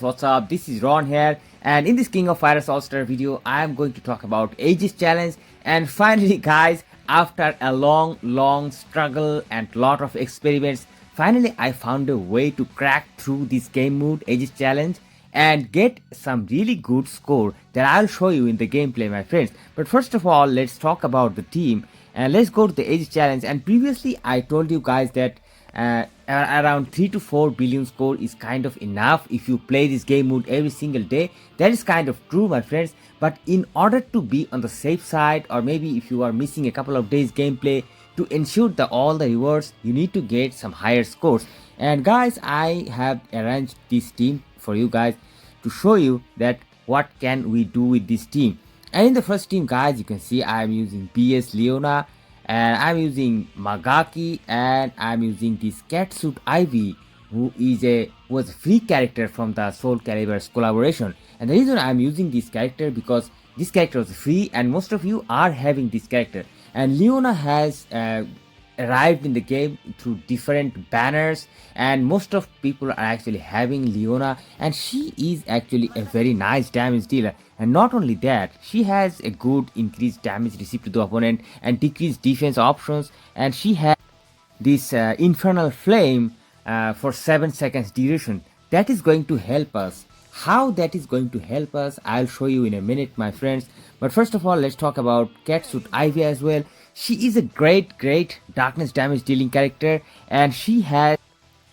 what's up? This is Ron here, and in this King of Fighters All-Star video, I am going to talk about Aegis Challenge. And finally, guys, after a long struggle and lot of experiments, finally I found a way to crack through this game mode, Aegis Challenge, and get some really good score that I'll show you in the gameplay, my friends. But first of all, let's talk about the team, and let's go to the Aegis Challenge. And previously, I told you guys that around 3 to 4 billion score is kind of enough if you play this game mode every single day. That is kind of true, my friends, but in order to be on the safe side, or maybe if you are missing a couple of days gameplay, to ensure all the rewards, you need to get some higher scores. And guys, I have arranged this team for you guys to show you that what can we do with this team. And in the first team, guys, you can see I am using BS Leona, and I'm using Magaki, and I'm using this Catsuit Ivy, who was a free character from the Soul Calibur's collaboration. And the reason I'm using this character, because this character was free and most of you are having this character. And Leona has arrived in the game through different banners, and most of people are actually having Leona, and she is actually a very nice damage dealer. And not only that, she has a good increased damage received to the opponent and decreased defense options, and she has this infernal flame for 7 seconds duration. That is going to help us. How that is going to help us, I'll show you in a minute, my friends. But first of all, let's talk about Catsuit Ivy as well. She is a great darkness damage dealing character, and she has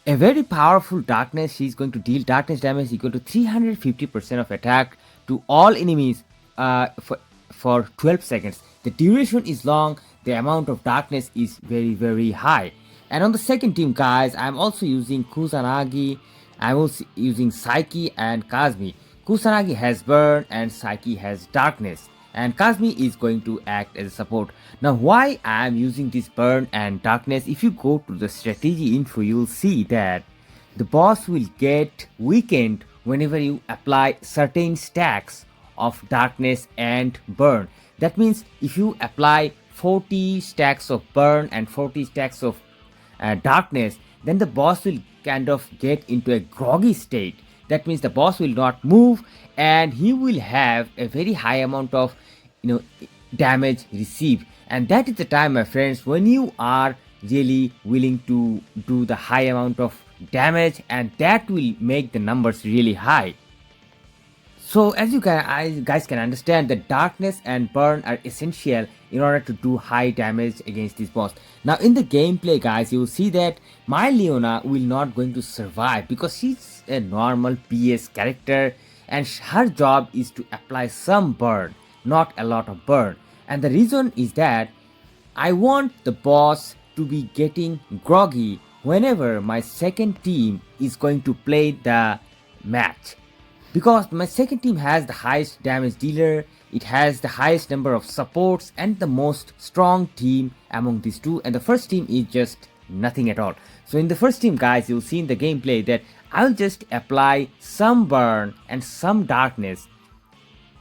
a very powerful darkness. She's going to deal darkness damage equal to 350% of attack to all enemies for 12 seconds. The duration is long, the amount of darkness is very high. And on the second team, guys, I'm also using Kusanagi, I'm also using Psyche and Kazumi. Kusanagi has burn and Psyche has darkness, and Kazumi is going to act as a support. Now, why I am using this burn and darkness, if you go to the strategy info, you'll see that the boss will get weakened whenever you apply certain stacks of darkness and burn. That means if you apply 40 stacks of burn and 40 stacks of darkness, then the boss will kind of get into a groggy state. That means the boss will not move, and he will have a very high amount of damage received. And that is the time, my friends, when you are really willing to do the high amount of damage, and that will make the numbers really high. So as you guys can understand, that darkness and burn are essential in order to do high damage against this boss. Now in the gameplay, guys, you will see that my Leona will not going to survive because she's a normal PS character, and her job is to apply some burn, not a lot of burn. And the reason is that I want the boss to be getting groggy whenever my second team is going to play the match, because my second team has the highest damage dealer, it has the highest number of supports and the most strong team among these two, and the first team is just nothing at all. So in the first team, guys, you'll see in the gameplay that I'll just apply some burn and some darkness.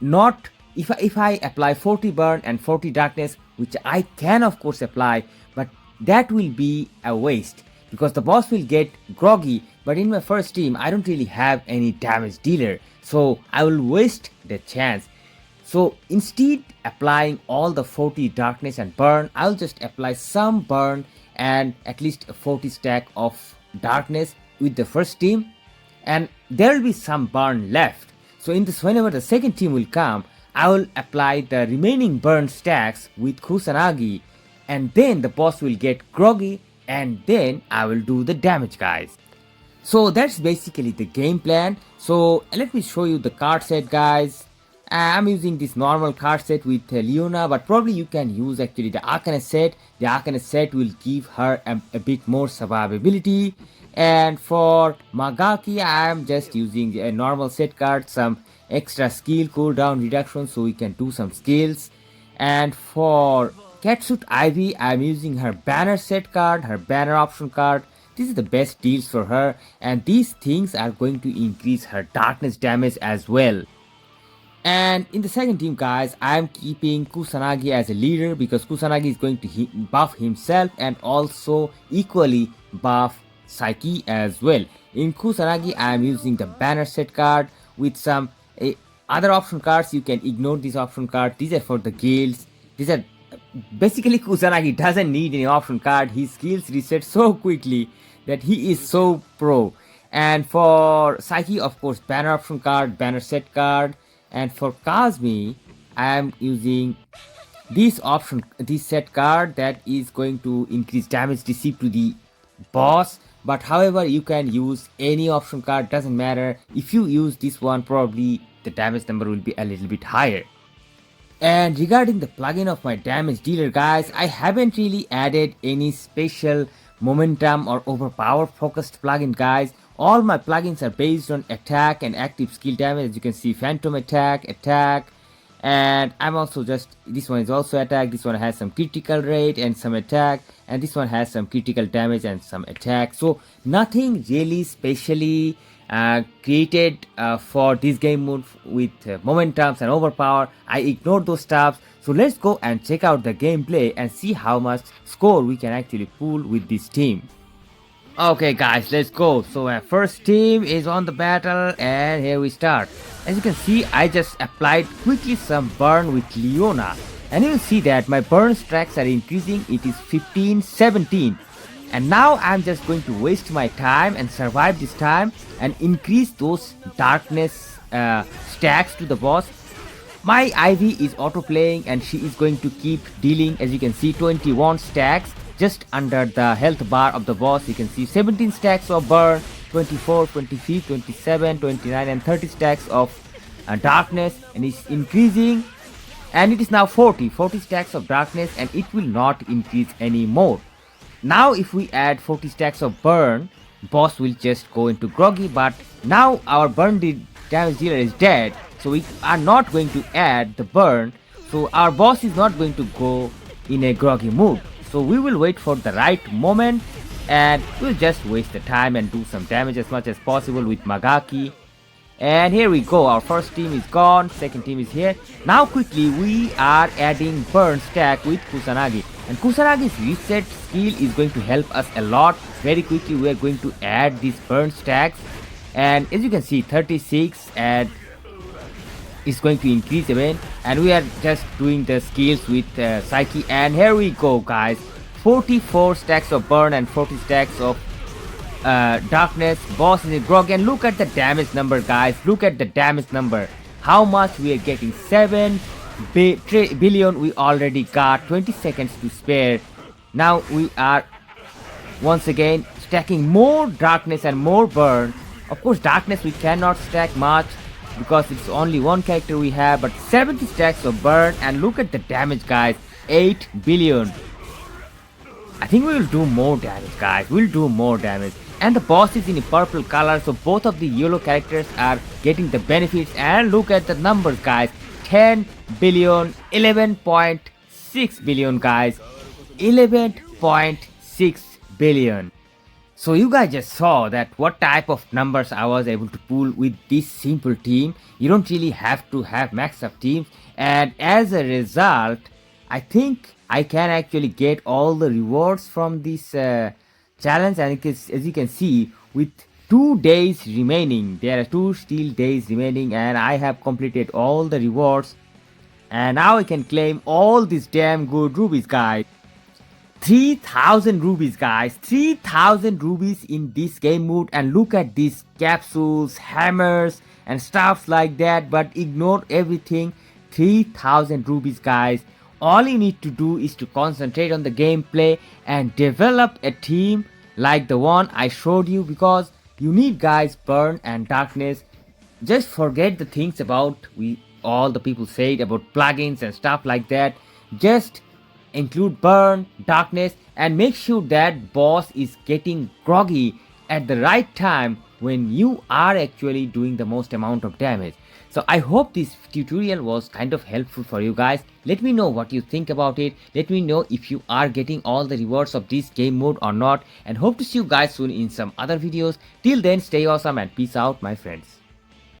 Not if I apply 40 burn and 40 darkness, which I can of course apply, but that will be a waste because the boss will get groggy. But in my first team, I don't really have any damage dealer, so I will waste the chance. So instead applying all the 40 darkness and burn, I'll just apply some burn and at least a 40 stack of darkness with the first team, and there will be some burn left. So in this, whenever the second team will come, I will apply the remaining burn stacks with Kusanagi, and then the boss will get groggy, and then I will do the damage, guys. So that's basically the game plan. So let me show you the card set, guys. I'm using this normal card set with Leona, but probably you can use actually the Arcana set. The Arcana set will give her a bit more survivability. And for Magaki, I'm just using a normal set card, some extra skill cooldown reduction so we can do some skills. And for Catsuit Ivy, I'm using her banner set card, her banner option card. This is the best deals for her, and these things are going to increase her darkness damage as well. And in the second team, guys, I'm keeping Kusanagi as a leader because Kusanagi is going to buff himself and also equally buff Psyche as well. In Kusanagi, I am using the banner set card with some other option cards. You can ignore these option cards. These are for the guilds. These are basically Kusanagi doesn't need any option card. His skills reset so quickly that he is so pro. And for Psyche, of course, banner option card, banner set card. And for Kazmi, I am using this set card that is going to increase damage received to the boss. But however, you can use any option card, doesn't matter. If you use this one, probably the damage number will be a little bit higher. And regarding the plugin of my damage dealer, guys, I haven't really added any special momentum or overpower focused plugin, guys. All my plugins are based on attack and active skill damage. As you can see, phantom attack, and I'm also this one is also attack. This one has some critical rate and some attack, and this one has some critical damage and some attack. So nothing really specially created for this game mode with momentums and overpower. I ignored those stuff. So let's go and check out the gameplay and see how much score we can actually pull with this team. Okay guys, let's go. So our first team is on the battle, and here we start. As you can see, I just applied quickly some burn with Leona, and you will see that my burn stacks are increasing. It is 15, 17. And now I'm just going to waste my time and survive this time and increase those darkness stacks to the boss. My Ivy is auto playing and she is going to keep dealing. As you can see, 21 stacks just under the health bar of the boss. You can see 17 stacks of burn, 24, 23, 27, 29 and 30 stacks of darkness, and it's increasing, and it is now 40 stacks of darkness, and it will not increase anymore. Now if we add 40 stacks of burn, boss will just go into groggy. But now our burn damage dealer is dead, so we are not going to add the burn, so our boss is not going to go in a groggy mood. So we will wait for the right moment, and we'll just waste the time and do some damage as much as possible with Magaki. And here we go, our first team is gone, second team is here. Now quickly we are adding burn stack with Kusanagi, and Kusanagi's reset skill is going to help us a lot. Very quickly we are going to add these burn stacks, and as you can see 36, and is going to increase again, and we are just doing the skills with Psyche. And here we go guys, 44 stacks of burn and 40 stacks of darkness. Boss is a grog, and look at the damage number guys, look at the damage number, how much we are getting. 7 billion we already got, 20 seconds to spare. Now we are once again stacking more darkness and more burn. Of course darkness we cannot stack much because it's only one character we have, but 70 stacks of burn, and look at the damage guys, 8 billion. I think we will do more damage guys, we'll do more damage. And the boss is in a purple color, so both of the yellow characters are getting the benefits. And look at the numbers guys, 10 billion, 11.6 billion guys, 11.6 billion. So you guys just saw that what type of numbers I was able to pull with this simple team. You don't really have to have max up teams, and as a result I think I can actually get all the rewards from this challenge. And as you can see, with 2 days remaining, there are 2 still days remaining, and I have completed all the rewards, and now I can claim all these damn good rubies guys. 3000 rubies guys, 3000 rubies in this game mode. And look at these capsules, hammers and stuff like that, but ignore everything. 3000 rubies guys. All you need to do is to concentrate on the gameplay and develop a team like the one I showed you, because you need guys burn and darkness. Just forget the things about all the people said about plugins and stuff like that. Just include burn, darkness, and make sure that boss is getting groggy at the right time when you are actually doing the most amount of damage. So I hope this tutorial was kind of helpful for you guys. Let me know what you think about it. Let me know if you are getting all the rewards of this game mode or not, and hope to see you guys soon in some other videos. Till then, stay awesome and peace out my friends.